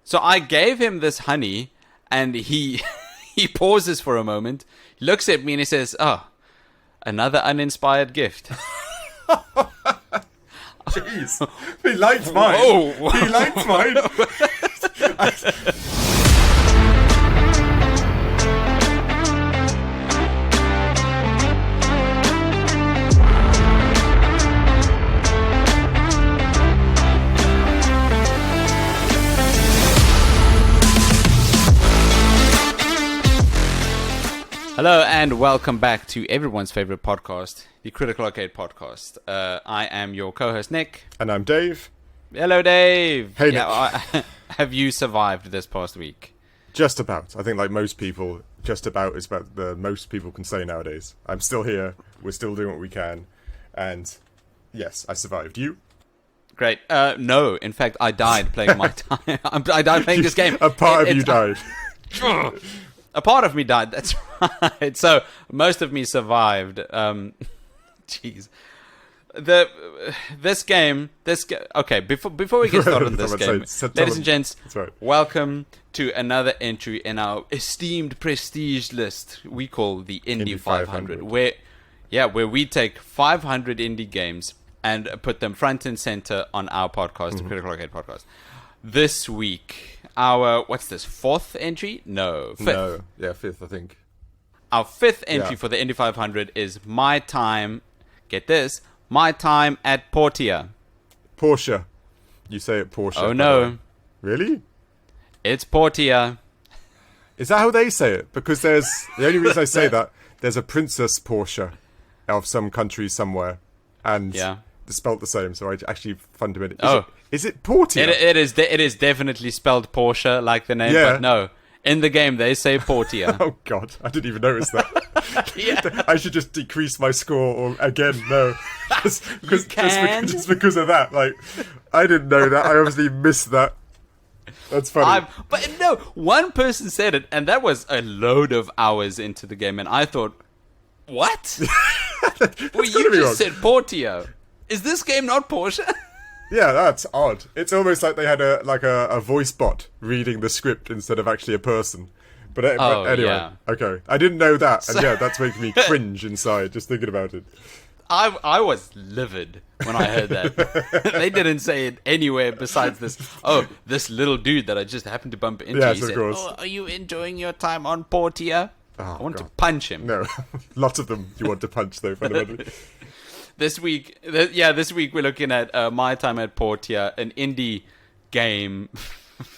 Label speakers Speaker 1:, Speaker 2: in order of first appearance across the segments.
Speaker 1: So I gave him this honey, and he he pauses for a moment, looks at me, and he says, "Oh, another uninspired gift."
Speaker 2: Jeez, he liked mine.
Speaker 1: Whoa.
Speaker 2: He liked mine.
Speaker 1: Hello and welcome back to everyone's favorite podcast, the Critical Arcade Podcast. I am your co-host Nick.
Speaker 2: And I'm Dave.
Speaker 1: Hello, Dave.
Speaker 2: Hey, Nick.
Speaker 1: Have you survived this past week?
Speaker 2: Just about. I think like most people, just about is about the most people can say nowadays. I'm still here. We're still doing what we can. And yes, I survived. You?
Speaker 1: Great. No, in fact, I died playing my time. I died playing this game.
Speaker 2: A part of you died.
Speaker 1: A part of me died, that's right. So, most of me survived. Jeez. This game... Okay, before we get started on this game, ladies and gents, welcome to another entry in our esteemed prestige list we call the Indie 500. Where we take 500 indie games and put them front and center on our podcast, the Critical Arcade Podcast. This week, our, what's this, fourth entry? No, fifth.
Speaker 2: No, yeah, fifth, I think.
Speaker 1: Our fifth entry for the Indy 500 is my time, get this, my time at Portia.
Speaker 2: Portia. You say it Portia.
Speaker 1: Oh, no.
Speaker 2: Really?
Speaker 1: It's Portia.
Speaker 2: Is that how they say it? Because there's, the only reason I say that, there's a Princess Portia of some country somewhere. And they're spelt the same, so I actually fundamentally... Is it Portia?
Speaker 1: It is definitely spelled Portia, like the name, but no. In the game, they say Portia.
Speaker 2: Oh, God. I didn't even notice that. I should just decrease my score, or again, no. Just because of that. Like, I didn't know that. I obviously missed that. That's funny.
Speaker 1: But no, one person said it, and that was a load of hours into the game, and I thought, what? Well, you just said Portia. Is this game not Portia?
Speaker 2: Yeah, that's odd. It's almost like they had a voice bot reading the script instead of actually a person. But anyway, okay. I didn't know that, and that's making me cringe inside just thinking about it.
Speaker 1: I was livid when I heard that. They didn't say it anywhere besides this. Oh, this little dude that I just happened to bump into.
Speaker 2: Yes,
Speaker 1: he
Speaker 2: of
Speaker 1: said,
Speaker 2: course.
Speaker 1: "Oh, are you enjoying your time on Portia?"
Speaker 2: Oh,
Speaker 1: I want to punch him.
Speaker 2: No, lots of them you want to punch though. Fundamentally.
Speaker 1: This week we're looking at My Time at Portia, an indie game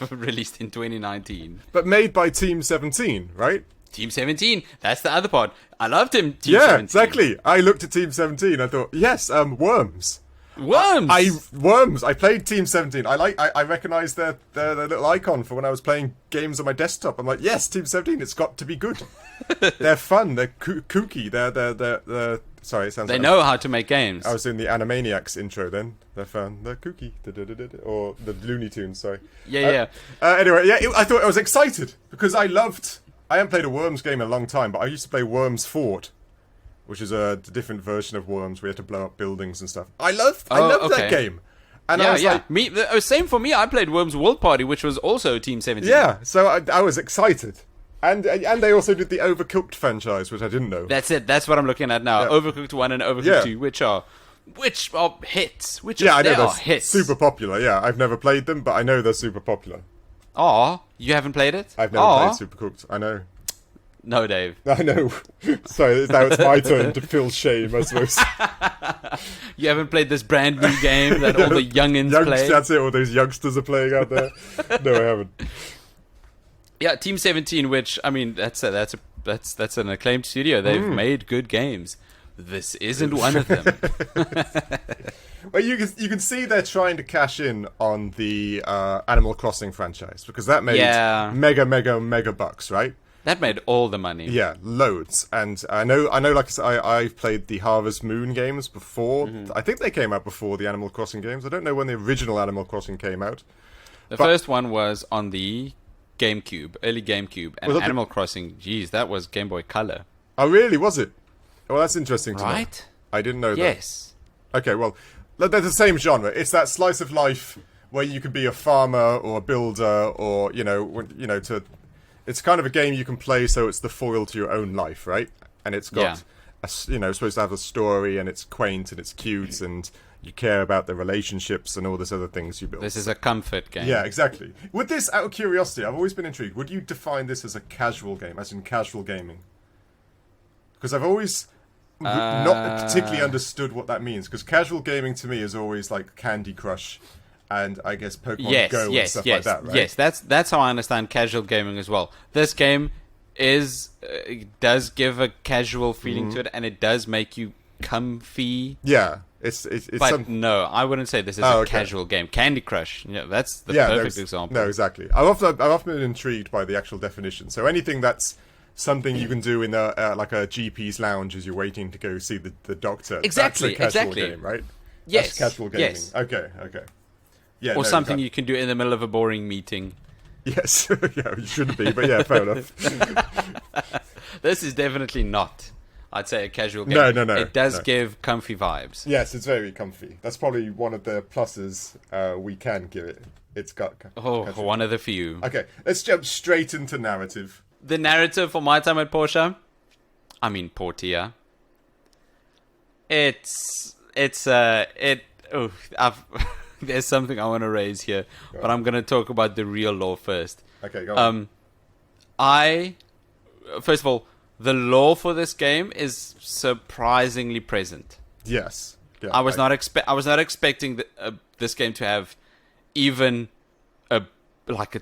Speaker 1: released in 2019.
Speaker 2: But made by Team 17, right?
Speaker 1: Team 17, that's the other part. I loved him, Team 17.
Speaker 2: Yeah, exactly. I looked at Team 17, I thought, yes, Worms.
Speaker 1: Worms!
Speaker 2: I played Team 17. I recognized their little icon for when I was playing games on my desktop. I'm like, yes, Team 17, it's got to be good. They're fun, they're kooky, they're sorry, it sounds
Speaker 1: They know how to make games.
Speaker 2: I was doing the Animaniacs intro then. They're fun, they're kooky. Or the Looney Tunes, sorry.
Speaker 1: Yeah.
Speaker 2: Anyway, I thought I was excited because I haven't played a Worms game in a long time, but I used to play Worms Fort, which is a different version of Worms. We had to blow up buildings and stuff. I loved that game. And I was like,
Speaker 1: same for me. I played Worms World Party, which was also Team 17.
Speaker 2: Yeah, so I was excited. And they also did the Overcooked franchise, which I didn't know.
Speaker 1: That's it. That's what I'm looking at now. Yeah. Overcooked 1 and Overcooked 2, which are hits.
Speaker 2: I know they're hits. Super popular. Yeah, I've never played them, but I know they're super popular.
Speaker 1: Aw, you haven't played it?
Speaker 2: I've never played Supercooked. I know.
Speaker 1: No, Dave.
Speaker 2: I know. Sorry, now it's my turn to feel shame, I suppose.
Speaker 1: You haven't played this brand new game that all the youngins play?
Speaker 2: That's it, all those youngsters are playing out there. No, I haven't.
Speaker 1: Yeah, Team 17, which, I mean, that's an acclaimed studio. They've made good games. This isn't one of them.
Speaker 2: Well, you can see they're trying to cash in on the Animal Crossing franchise, because that made mega bucks, right?
Speaker 1: That made all the money.
Speaker 2: Yeah, loads. And I know. Like I said, I've played the Harvest Moon games before. I think they came out before the Animal Crossing games. I don't know when the original Animal Crossing came out.
Speaker 1: The first one was on the GameCube, early GameCube, and Animal Crossing. Geez, that was Game Boy Color.
Speaker 2: Oh, really? Was it? Well, that's interesting to know.
Speaker 1: Right?
Speaker 2: I didn't know that.
Speaker 1: Yes.
Speaker 2: Okay, well, they're the same genre. It's that slice of life where you can be a farmer or a builder, or it's kind of a game you can play so it's the foil to your own life, right? And it's got supposed to have a story, and it's quaint and it's cute, and you care about the relationships and all this other things you build.
Speaker 1: This is a comfort game.
Speaker 2: Yeah, exactly. Would this, out of curiosity, I've always been intrigued, would you define this as a casual game, as in casual gaming? Because I've always not particularly understood what that means, because casual gaming to me is always like Candy Crush and I guess Pokemon Go and stuff like that, right?
Speaker 1: Yes, that's how I understand casual gaming as well. This game does give a casual feeling to it, and it does make you comfy.
Speaker 2: Yeah,
Speaker 1: but no, I wouldn't say this is a casual game. Candy Crush, that's the perfect example.
Speaker 2: No, exactly. I've often been intrigued by the actual definition. So anything that's something you can do in like a GP's lounge as you're waiting to go see the doctor.
Speaker 1: Exactly,
Speaker 2: that's a casual game, right?
Speaker 1: Yes,
Speaker 2: that's casual gaming.
Speaker 1: Yes.
Speaker 2: Okay. Yeah,
Speaker 1: or something you can do in the middle of a boring meeting.
Speaker 2: Yes, yeah, you shouldn't be, but yeah, fair enough.
Speaker 1: This is definitely not, I'd say, a casual game.
Speaker 2: No.
Speaker 1: It does give comfy vibes.
Speaker 2: Yes, it's very comfy. That's probably one of the pluses we can give it. It's got
Speaker 1: one of the few.
Speaker 2: Okay, let's jump straight into narrative.
Speaker 1: The narrative for my time at Portia, Portia. There's something I want to raise here, but I'm going to talk about the real lore first.
Speaker 2: Okay, go on.
Speaker 1: First of all, the lore for this game is surprisingly present.
Speaker 2: Yes. Yeah,
Speaker 1: I was not expecting this game to have even a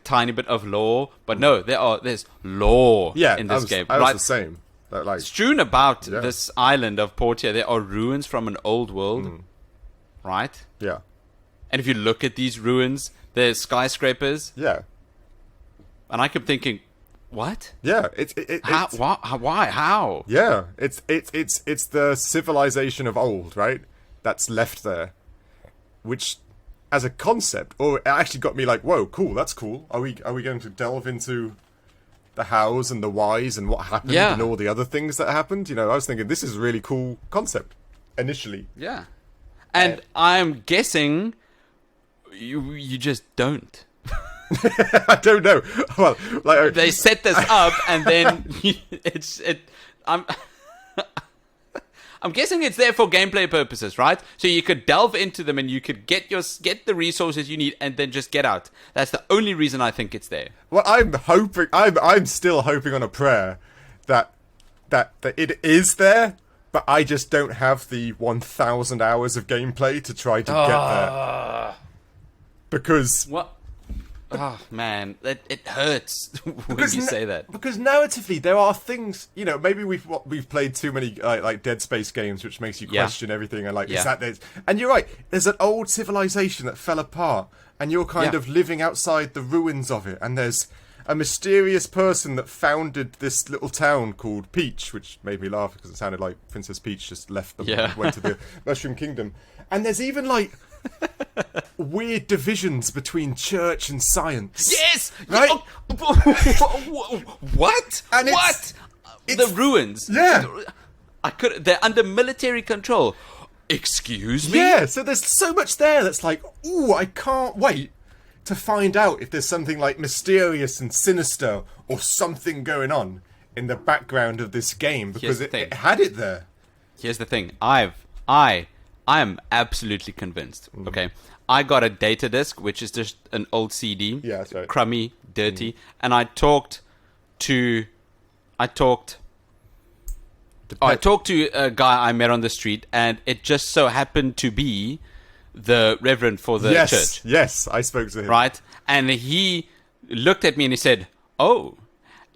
Speaker 1: tiny bit of lore, but no, there's lore in this game.
Speaker 2: I was the same.
Speaker 1: Strewn about this island of Portia, there are ruins from an old world, right?
Speaker 2: Yeah.
Speaker 1: And if you look at these ruins, there's skyscrapers.
Speaker 2: Yeah.
Speaker 1: And I kept thinking, what?
Speaker 2: Yeah.
Speaker 1: Why? How?
Speaker 2: Yeah. It's the civilization of old, right? That's left there, which, as a concept, or it actually got me like, whoa, cool. That's cool. Are we going to delve into the hows and the whys and what happened and all the other things that happened? I was thinking this is a really cool concept initially.
Speaker 1: Yeah. And I'm guessing you just don't.
Speaker 2: I don't know. Well,
Speaker 1: they set this up, and then I'm guessing it's there for gameplay purposes, right? So you could delve into them, and you could get the resources you need, and then just get out. That's the only reason I think it's there.
Speaker 2: Well, I'm still hoping on a prayer that it is there, but I just don't have the 1,000 hours of gameplay to try to get there. Because
Speaker 1: what? Oh man, it hurts when you say that.
Speaker 2: Because narratively, there are things, maybe we've played too many like Dead Space games, which makes you question everything, and is that this? And you're right. There's an old civilization that fell apart, and you're kind of living outside the ruins of it, and there's a mysterious person that founded this little town called Peach, which made me laugh because it sounded like Princess Peach just left them and went to the Mushroom Kingdom. And there's even weird divisions between church and science.
Speaker 1: Yes!
Speaker 2: Right?
Speaker 1: What?
Speaker 2: And
Speaker 1: what? The ruins.
Speaker 2: Yeah.
Speaker 1: They're under military control. Excuse me?
Speaker 2: Yeah, so there's so much there that's like, ooh, I can't wait to find out if there's something mysterious and sinister or something going on in the background of this game, because it had it there.
Speaker 1: Here's the thing. I am absolutely convinced. Okay, I got a data disc, which is just an old CD.
Speaker 2: Yeah, that's right.
Speaker 1: Crummy, dirty, and I talked to a guy I met on the street, and it just so happened to be the reverend for the church.
Speaker 2: Yes, I spoke to him.
Speaker 1: Right, and he looked at me and he said, "Oh,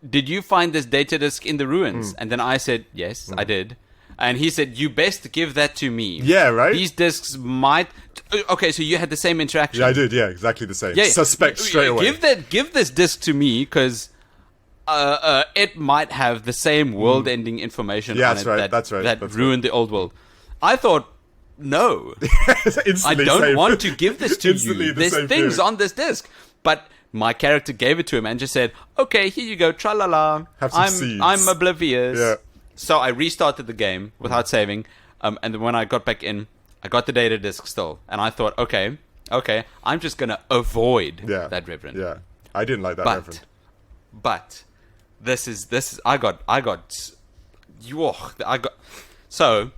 Speaker 1: did you find this data disc in the ruins?" And then I said, "Yes, I did." And he said, "You best give that to me."
Speaker 2: Yeah, right?
Speaker 1: These discs might... Okay, so you had the same interaction.
Speaker 2: Yeah, I did. Yeah, exactly the same. Yeah, suspect straight away.
Speaker 1: Give this disc to me, because it might have the same world-ending information on it that ruined the old world. I thought, no. I don't want to give this to you. There's things on this disc. But my character gave it to him and just said, "Okay, here you go, tra-la-la.
Speaker 2: Have some seeds."
Speaker 1: I'm oblivious.
Speaker 2: Yeah.
Speaker 1: So I restarted the game without saving, and then when I got back in, I got the data disc still, and I thought, okay, okay, I'm just going to avoid that Reverend.
Speaker 2: Yeah, I didn't like that Reverend.
Speaker 1: But this is I got so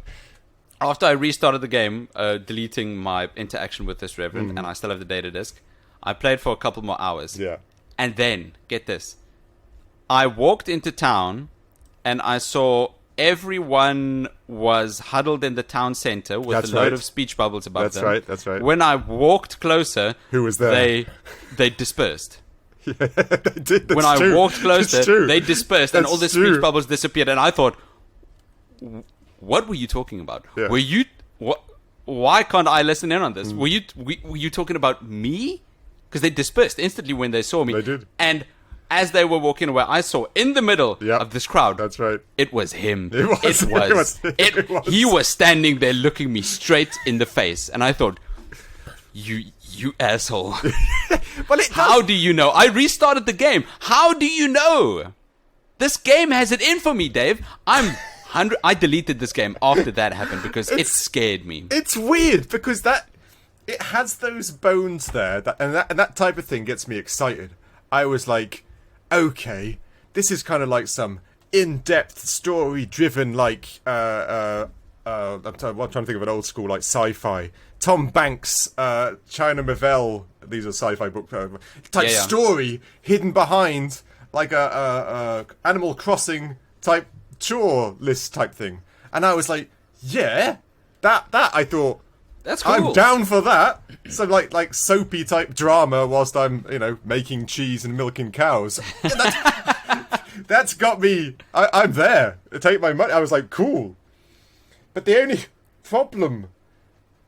Speaker 1: after I restarted the game, deleting my interaction with this Reverend, and I still have the data disk, I played for a couple more hours.
Speaker 2: Yeah.
Speaker 1: And then, get this, I walked into town and I saw everyone was huddled in the town center with a load of speech bubbles above them.
Speaker 2: That's right.
Speaker 1: When I walked closer,
Speaker 2: who was there?
Speaker 1: They dispersed.
Speaker 2: Yeah, they did.
Speaker 1: When I walked closer, they dispersed and all the speech bubbles disappeared. And I thought, what were you talking about?
Speaker 2: Yeah.
Speaker 1: Were you... Why can't I listen in on this? Were you talking about me? Because they dispersed instantly when they saw me.
Speaker 2: They did.
Speaker 1: And as they were walking away, I saw in the middle of this crowd.
Speaker 2: That's right.
Speaker 1: It was him.
Speaker 2: It was.
Speaker 1: He was standing there looking me straight in the face. And I thought, you asshole. How do you know? I restarted the game. How do you know? This game has it in for me, Dave. I deleted this game after that happened because it scared me.
Speaker 2: It's weird because it has those bones there, and that type of thing gets me excited. I was like, okay, this is kind of like some in-depth story-driven, like I'm trying to think of an old school like sci-fi. Tom Banks, China Miéville, these are sci-fi book type story hidden behind like a Animal Crossing type chore list type thing, and I was like, yeah, that I thought.
Speaker 1: That's cool.
Speaker 2: I'm down for that. So like soapy type drama whilst I'm making cheese and milking cows. That's got me. I'm there. Take my money. I was like, cool. But the only problem,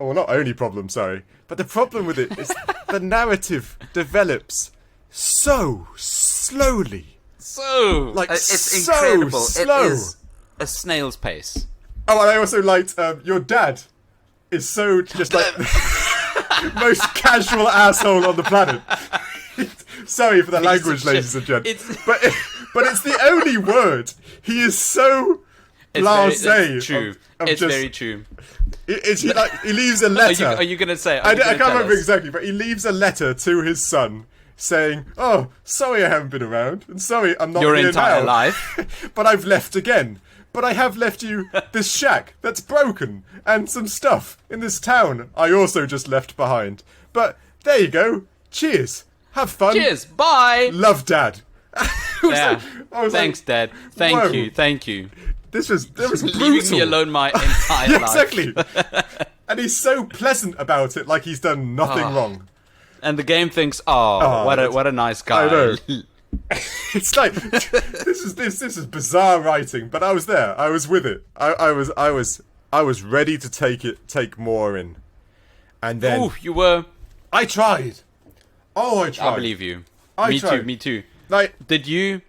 Speaker 2: or not only problem, sorry, but the problem with it is the narrative develops so slowly.
Speaker 1: It's incredible.
Speaker 2: Slow.
Speaker 1: It is a snail's pace.
Speaker 2: Oh, and I also liked your dad. Is so just like most casual asshole on the planet. Sorry for the language, ladies and gents, but it's the only word. He is so blasé.
Speaker 1: It's true. It's very true.
Speaker 2: He leaves a letter.
Speaker 1: Are you going to say?
Speaker 2: I can't remember exactly, but he leaves a letter to his son saying, "Oh, sorry I haven't been around, and sorry I'm not
Speaker 1: your
Speaker 2: here
Speaker 1: entire
Speaker 2: now,
Speaker 1: life,
Speaker 2: but I've left again." But I have left you this shack that's broken and some stuff in this town I also just left behind. But there you go. Cheers. Have fun.
Speaker 1: Cheers. Bye.
Speaker 2: Love, Dad.
Speaker 1: Thanks, Dad. Thank you.
Speaker 2: That was brutal.
Speaker 1: Leaving me alone my entire life.
Speaker 2: Exactly. And he's so pleasant about it, like he's done nothing wrong.
Speaker 1: And the game thinks, what a nice guy.
Speaker 2: I know. It's like this is bizarre writing, but I was there. I was with it. I was ready to take more in, and then
Speaker 1: you were.
Speaker 2: I tried. I tried.
Speaker 1: I believe you. Me too.
Speaker 2: Like,
Speaker 1: did you?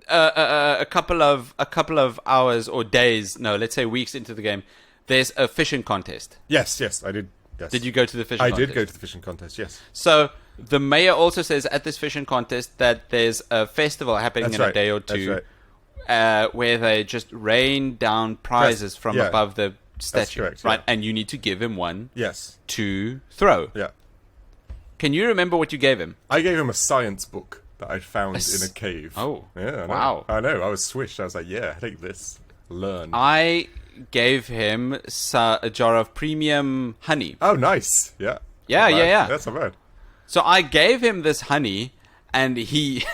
Speaker 1: A couple of hours or days, no, let's say weeks into the game, there's a fishing contest.
Speaker 2: Yes, I did. Yes.
Speaker 1: Did you go to the fishing contest?
Speaker 2: I did go to the fishing contest, yes.
Speaker 1: So the mayor also says at this fishing contest that there's a festival happening a day or two where they just rain down prizes from above the statue. That's correct, right? And you need to give him one to throw.
Speaker 2: Yeah.
Speaker 1: Can you remember what you gave him?
Speaker 2: I gave him a science book that I found in a cave.
Speaker 1: Oh.
Speaker 2: Yeah,
Speaker 1: wow.
Speaker 2: I know. I was swished. I was like, yeah, take this. Learn.
Speaker 1: I gave him a jar of premium honey.
Speaker 2: Oh, nice. Yeah.
Speaker 1: Yeah.
Speaker 2: That's not bad.
Speaker 1: So I gave him this honey, and he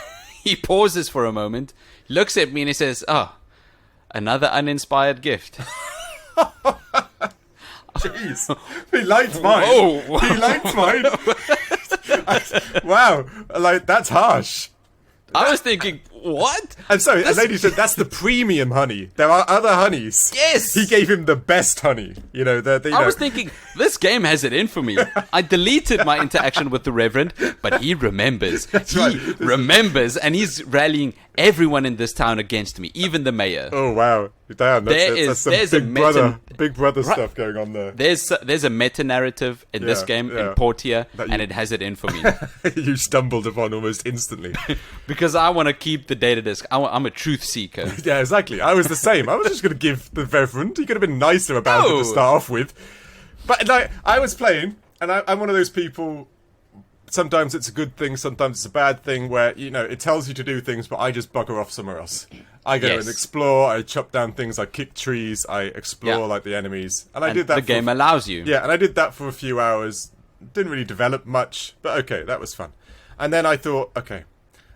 Speaker 1: pauses for a moment, looks at me, and he says, "Oh, another uninspired gift."
Speaker 2: Jeez, he liked mine.
Speaker 1: Whoa.
Speaker 2: He liked mine. Wow, like that's harsh.
Speaker 1: I was thinking, what?
Speaker 2: And so, a lady said, that's the premium honey. There are other honeys.
Speaker 1: Yes!
Speaker 2: He gave him the best honey. I
Speaker 1: was thinking, this game has it in for me. I deleted my interaction with the Reverend, but he remembers. He remembers, and he's rallying everyone in this town against me, even the mayor.
Speaker 2: Oh, wow. Damn, that's some big brother stuff going on there.
Speaker 1: There's a meta-narrative in this game, in Portia, and it has it in for me.
Speaker 2: You stumbled upon almost instantly.
Speaker 1: Because I want to keep the data disk. I'm a truth seeker.
Speaker 2: Yeah, exactly. I was the same. I was just going to give the Reverend. He could have been nicer about it to start off with. But I was playing, And I'm one of those people. Sometimes it's a good thing, sometimes it's a bad thing, where, it tells you to do things, but I just bugger off somewhere else. I go and explore, I chop down things, I kick trees, I explore, like, the enemies. And I did that
Speaker 1: the game allows you.
Speaker 2: Yeah, and I did that for a few hours. Didn't really develop much, but okay, that was fun. And then I thought, okay,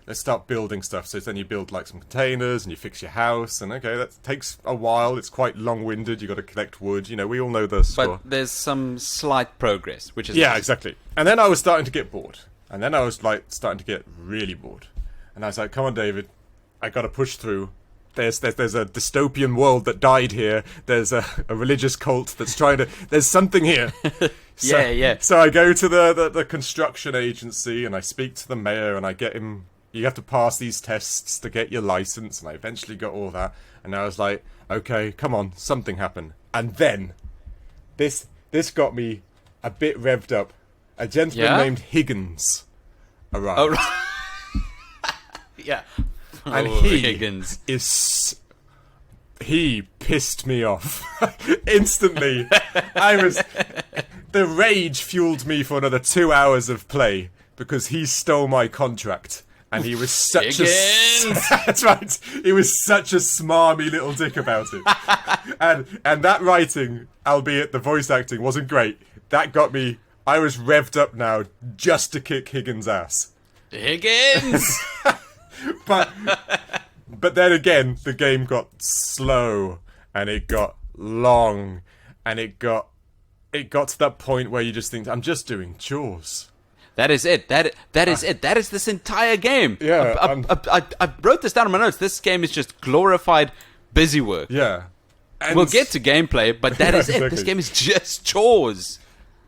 Speaker 2: let's start building stuff. So then you build, like, some containers, and you fix your house, and okay, that takes a while, it's quite long-winded, you got to collect wood, we all know the score.
Speaker 1: But there's some slight progress, which is...
Speaker 2: Yeah, exactly. And then I was starting to get bored. And then I was, like, starting to get really bored. And I was like, come on, David, I got to push through. There's a dystopian world that died here. There's a religious cult that's trying to... There's something here.
Speaker 1: Yeah.
Speaker 2: So I go to the construction agency, and I speak to the mayor, and I get him... You have to pass these tests to get your license, and I eventually got all that. And I was like, okay, come on, something happened. And then, this got me a bit revved up. A gentleman named Higgins arrived.
Speaker 1: Oh, right. Yeah.
Speaker 2: And
Speaker 1: Higgins
Speaker 2: he pissed me off instantly. The rage fueled me for another 2 hours of play because he stole my contract. And he was such that's right. He was such a smarmy little dick about it. and that writing, albeit the voice acting wasn't great, that got me. I was revved up now just to kick Higgins' ass.
Speaker 1: Higgins.
Speaker 2: But then again, the game got slow and it got long and it got to that point where you just think, I'm just doing chores.
Speaker 1: That is it. That is it. That is this entire game.
Speaker 2: Yeah.
Speaker 1: I wrote this down in my notes. This game is just glorified busy work.
Speaker 2: Yeah. And
Speaker 1: we'll get to gameplay, but that is it. This game is just chores.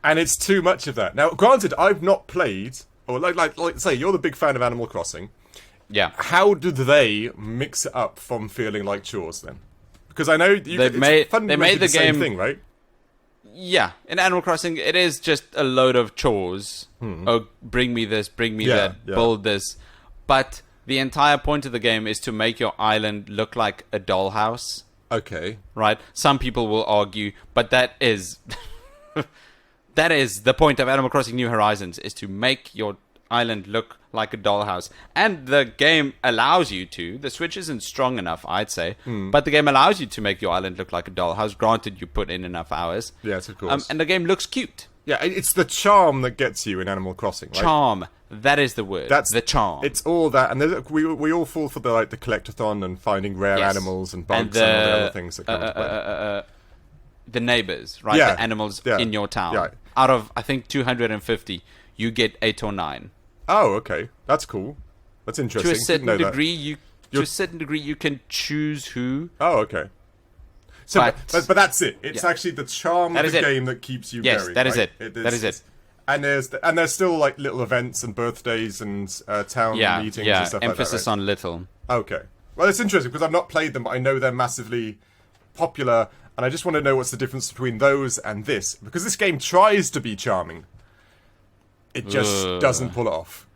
Speaker 2: And it's too much of that. Now, granted, I've not played, or like say, you're the big fan of Animal Crossing.
Speaker 1: Yeah.
Speaker 2: How did they mix it up from feeling like chores then? Because I know
Speaker 1: they made the
Speaker 2: same
Speaker 1: game
Speaker 2: thing, right?
Speaker 1: Yeah, in Animal Crossing, it is just a load of chores. Oh, bring me this, bring me that, build this. But the entire point of the game is to make your island look like a dollhouse.
Speaker 2: Okay.
Speaker 1: Right? Some people will argue, but that is... that is the point of Animal Crossing New Horizons, is to make your island look like a dollhouse. And the game allows you to. The Switch isn't strong enough, I'd say. But the game allows you to make your island look like a dollhouse. Granted, you put in enough hours.
Speaker 2: Yes, of course.
Speaker 1: And the game looks cute.
Speaker 2: Yeah, it's the charm that gets you in Animal Crossing, right?
Speaker 1: Charm. That is the word. That's the charm.
Speaker 2: It's all that. And we all fall for the collectathon and finding rare animals and bugs and all the other things that come into play.
Speaker 1: The neighbors, right? The animals in your town.
Speaker 2: Yeah.
Speaker 1: Out of, I think, 250, you get 8 or 9.
Speaker 2: Oh, okay. That's cool. That's interesting.
Speaker 1: To a certain degree, you can choose who.
Speaker 2: Oh, okay. So, but that's it. It's actually the charm of the game that keeps you going.
Speaker 1: Yes, that is it. That is it.
Speaker 2: And there's still like little events and birthdays and town meetings and stuff like that.
Speaker 1: Emphasis on little.
Speaker 2: Okay. Well, it's interesting because I've not played them, but I know they're massively popular, and I just want to know what's the difference between those and this, because this game tries to be charming. It just doesn't pull it off.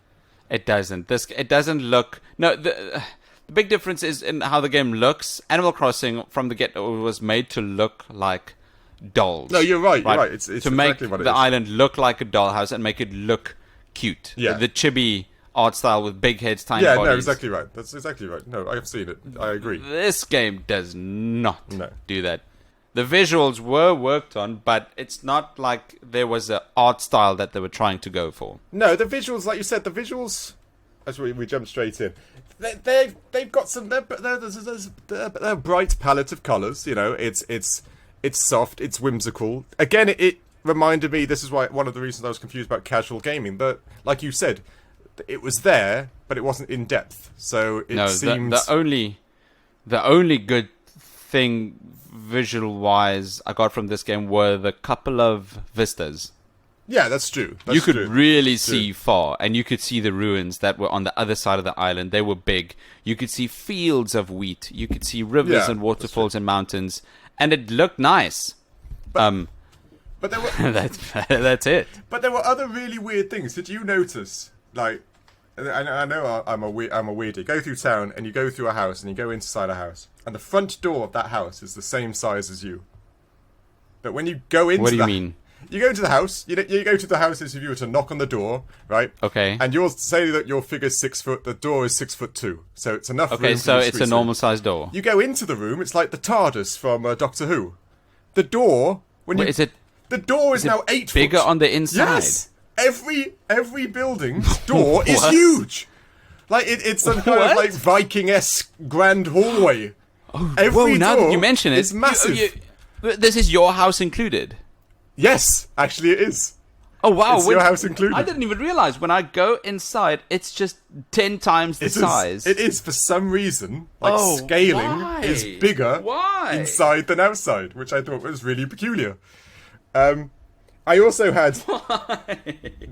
Speaker 1: It doesn't. It doesn't look... No, the big difference is in how the game looks. Animal Crossing, from the get-go, was made to look like dolls.
Speaker 2: No, you're right. You're right. It's
Speaker 1: to
Speaker 2: exactly
Speaker 1: make
Speaker 2: what it
Speaker 1: the
Speaker 2: is.
Speaker 1: island look like a dollhouse and make it look cute.
Speaker 2: Yeah.
Speaker 1: The chibi art style with big heads, tiny bodies.
Speaker 2: Yeah, no, exactly right. That's exactly right. No, I've seen it. I agree.
Speaker 1: This game does not do that. The visuals were worked on, but it's not like there was an art style that they were trying to go for.
Speaker 2: No, the visuals, like you said, the visuals, as we jump straight in, they've got some, they're a bright palette of colours, it's soft, it's whimsical. Again, it reminded me, this is why one of the reasons I was confused about casual gaming, that, like you said, it was there, but it wasn't in depth, so it seemed...
Speaker 1: The only good thing visual-wise I got from this game were the couple of vistas.
Speaker 2: Yeah, that's true.
Speaker 1: You could really see far, and you could see the ruins that were on the other side of the island. They were big. You could see fields of wheat. You could see rivers and waterfalls and mountains, and it looked nice.
Speaker 2: But there were...
Speaker 1: that's it.
Speaker 2: But there were other really weird things. Did you notice, like... I know I'm a weirdo. You go through town and you go through a house and you go inside a house, and the front door of that house is the same size as you. But when you go into
Speaker 1: what do you mean?
Speaker 2: You go into the house. You go to the house as if you were to knock on the door, right?
Speaker 1: Okay.
Speaker 2: And you'll say that your figure's 6 foot. The door is 6'2", so it's enough room.
Speaker 1: Okay, so it's a normal sized door.
Speaker 2: You go into the room. It's like the TARDIS from Doctor Who. The door the door is now 8 foot.
Speaker 1: Bigger on the inside.
Speaker 2: Yes. Every building's door is huge. Like it's some kind of like Viking-esque grand hallway. Every
Speaker 1: now
Speaker 2: door
Speaker 1: that you mention it,
Speaker 2: is massive.
Speaker 1: This is your house included.
Speaker 2: Yes, actually it is.
Speaker 1: Oh wow!
Speaker 2: It's your house included.
Speaker 1: I didn't even realize when I go inside, it's just 10 times the size.
Speaker 2: It is for some reason. Scaling is bigger inside than outside, which I thought was really peculiar. I also had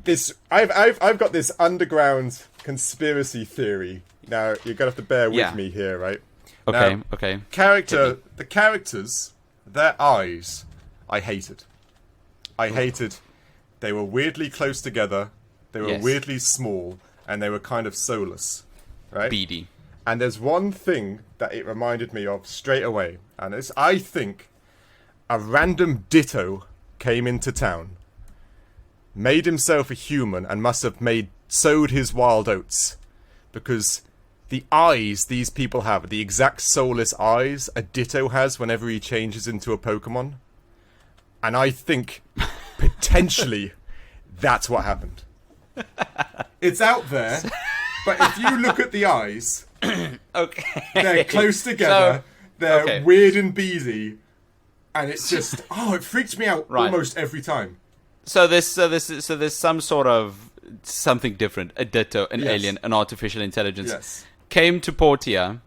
Speaker 2: this. I've got this underground conspiracy theory. Now you're gonna have to bear with me here, right?
Speaker 1: Okay.
Speaker 2: Now,
Speaker 1: okay.
Speaker 2: The characters, their eyes, I hated. They were weirdly close together. They were weirdly small, and they were kind of soulless, right?
Speaker 1: Beady.
Speaker 2: And there's one thing that it reminded me of straight away, and it's, I think, a random ditto came into town, made himself a human, and must have sowed his wild oats, because the eyes these people have, the exact soulless eyes a ditto has whenever he changes into a Pokemon. And I think, potentially, that's what happened. It's out there, but if you look at the eyes, they're close together, they're weird and beady, and it's just, it freaks me out almost every time. So there's
Speaker 1: some sort of something different, a ditto, an alien, an artificial intelligence, came to Portia,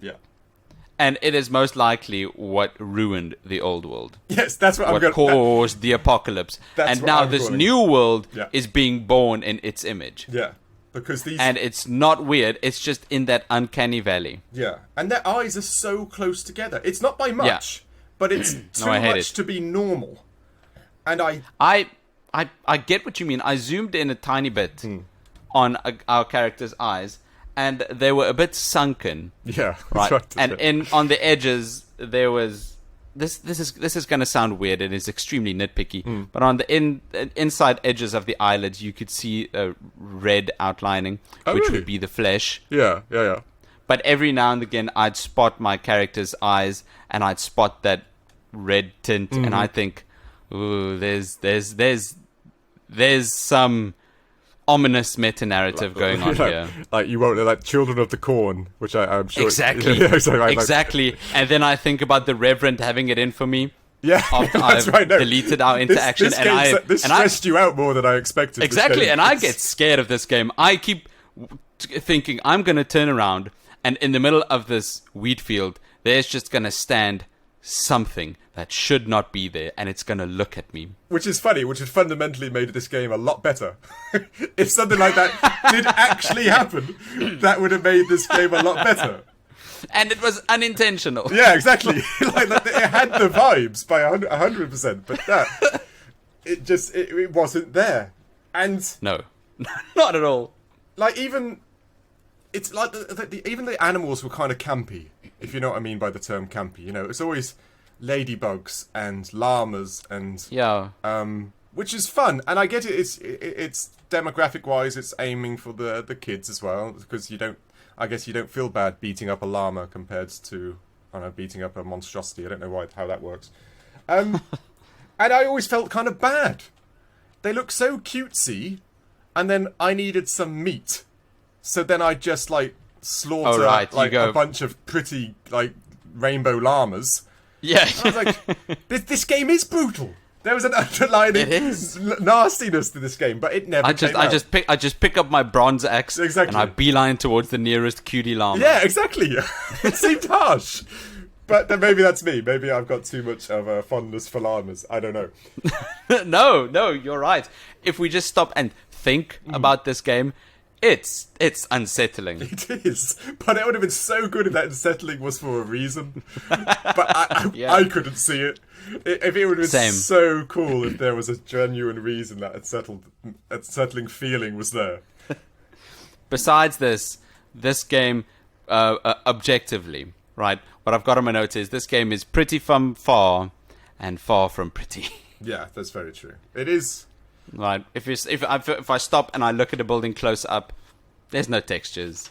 Speaker 1: and it is most likely what ruined the old world.
Speaker 2: Yes, that's what
Speaker 1: caused the apocalypse. And now this new world is being born in its image.
Speaker 2: Yeah, because
Speaker 1: and it's not weird. It's just in that uncanny valley.
Speaker 2: Yeah, and their eyes are so close together. It's not by much, but it's too much to be normal. And
Speaker 1: I get what you mean. I zoomed in a tiny bit on our character's eyes, and they were a bit sunken.
Speaker 2: Yeah,
Speaker 1: right. And on the edges there was this is going to sound weird. It is extremely nitpicky, but on the inside edges of the eyelids, you could see a red outlining, which would be the flesh.
Speaker 2: Yeah.
Speaker 1: But every now and again, I'd spot my character's eyes, and I'd spot that red tint, and I think, ooh, there's some ominous meta-narrative going on here.
Speaker 2: Like you won't, like Children of the Corn, which I'm sure...
Speaker 1: Exactly. And then I think about the Reverend having it in for me.
Speaker 2: Yeah,
Speaker 1: after I've deleted our interaction.
Speaker 2: This stressed you out more than I expected.
Speaker 1: Exactly, and I get scared of this game. I keep thinking, I'm going to turn around, and in the middle of this wheat field, there's just going to stand something that should not be there, and it's going to look at me.
Speaker 2: Which is funny, which has fundamentally made this game a lot better. If something like that did actually happen, that would have made this game a lot better.
Speaker 1: And it was unintentional.
Speaker 2: Yeah, exactly. like it had the vibes by 100%, but it wasn't there. And
Speaker 1: no, not at all.
Speaker 2: Like even even the animals were kind of campy, if you know what I mean by the term campy. You know, it's always ladybugs and llamas and which is fun. And I get it. It's demographic wise, it's aiming for the kids as well, because I guess you don't feel bad beating up a llama compared to, I don't know, beating up a monstrosity. I don't know how that works. And I always felt kind of bad. They look so cutesy, and then I needed some meat. So then I'd just, slaughter a bunch of pretty, rainbow llamas.
Speaker 1: Yeah.
Speaker 2: I was like, this game is brutal. There was an underlying nastiness to this game, but it never came out.
Speaker 1: I just pick up my bronze axe
Speaker 2: and
Speaker 1: I beeline towards the nearest cutie llama.
Speaker 2: Yeah, exactly. It seemed harsh. But then maybe that's me. Maybe I've got too much of a fondness for llamas. I don't know.
Speaker 1: No, you're right. If we just stop and think about this game, it's unsettling.
Speaker 2: It is. But it would have been so good if that unsettling was for a reason. But I couldn't see it. If it would have been so cool if there was a genuine reason that unsettling feeling was there.
Speaker 1: Besides this game, objectively, right, what I've got on my notes is this game is pretty from far and far from pretty.
Speaker 2: Yeah, that's very true. It is.
Speaker 1: Right. If I stop and I look at a building close up, there's no textures.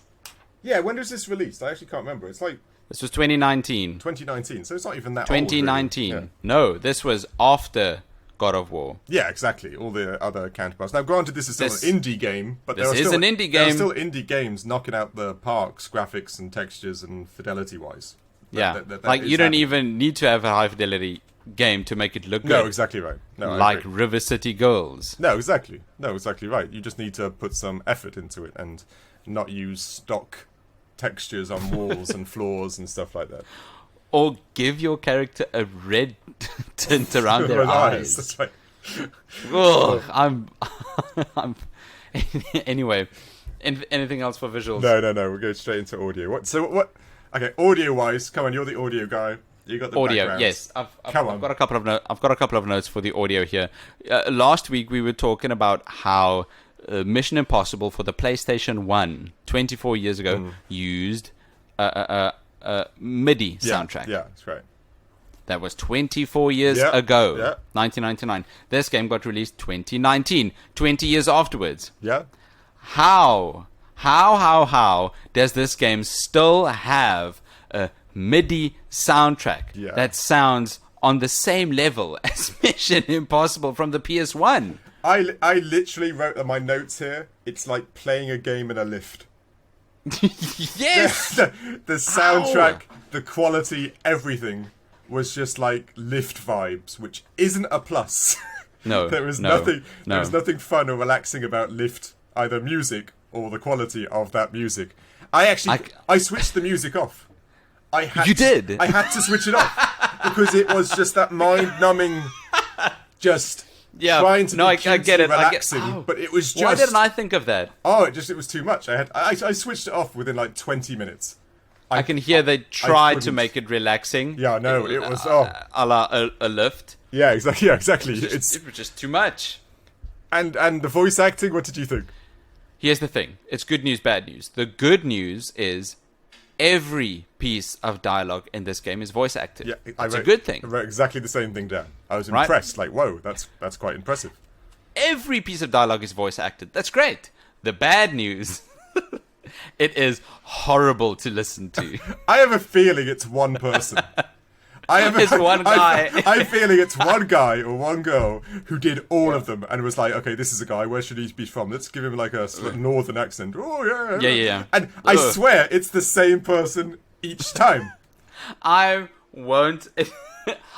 Speaker 2: Yeah, when was this released? I actually can't remember. It's like...
Speaker 1: This was 2019.
Speaker 2: 2019, so it's not even that
Speaker 1: 2019.
Speaker 2: old, really. Yeah.
Speaker 1: No, this was after God of War.
Speaker 2: Yeah, exactly. All the other counterparts. Now, granted, this is still an indie game, but there are still indie games knocking out the parks, graphics and textures and fidelity-wise.
Speaker 1: Yeah, like you don't even need to have a high-fidelity game to make it look good.
Speaker 2: No, exactly right. No,
Speaker 1: like River City Girls.
Speaker 2: No, exactly. No, exactly right. You just need to put some effort into it and not use stock textures on walls and floors and stuff like that.
Speaker 1: Or give your character a red tint around their eyes.
Speaker 2: That's right.
Speaker 1: Oh, I'm anyway. Anything else for visuals?
Speaker 2: No. We'll go straight into audio. What? Okay, audio-wise, come on. You're the audio guy. You got the
Speaker 1: audio.
Speaker 2: backgrounds.
Speaker 1: Yes, I've got a couple of I've got a couple of notes for the audio here. Last week we were talking about how Mission Impossible for the PlayStation 1 24 years ago used MIDI soundtrack.
Speaker 2: Yeah, that's right.
Speaker 1: That was 24 years ago, 1999. This game got released 2019, 20 years afterwards.
Speaker 2: Yeah.
Speaker 1: How does this game still have a MIDI soundtrack that sounds on the same level as Mission Impossible from the PS1?
Speaker 2: I literally wrote on my notes here, it's like playing a game in a lift.
Speaker 1: Yes!
Speaker 2: The soundtrack, the quality, everything was just like lift vibes, which isn't a plus.
Speaker 1: No,
Speaker 2: there was nothing fun or relaxing about lift, either music or the quality of that music. I switched the music off. I had to switch it off because it was just that mind-numbing, just trying to be cute and relaxing. But it was just...
Speaker 1: Why didn't I think of that?
Speaker 2: Oh, it was too much. I switched it off within like 20 minutes.
Speaker 1: I can hear they tried to make it relaxing.
Speaker 2: Yeah, no, it was
Speaker 1: a la a lift.
Speaker 2: Yeah, exactly.
Speaker 1: It was just too much.
Speaker 2: And the voice acting, what did you think?
Speaker 1: Here's the thing. It's good news, bad news. The good news is every piece of dialogue in this game is voice acted. Yeah, it's a good thing.
Speaker 2: I wrote exactly the same thing down. I was impressed. Like, whoa, that's quite impressive.
Speaker 1: Every piece of dialogue is voice acted. That's great. The bad news, it is horrible to listen to.
Speaker 2: I have a feeling it's one person.
Speaker 1: One guy.
Speaker 2: I'm feeling it's one guy or one girl who did all of them and was like, okay, this is a guy. Where should he be from? Let's give him like a northern accent. Oh yeah.
Speaker 1: Yeah.
Speaker 2: And I swear it's the same person each time.
Speaker 1: I won't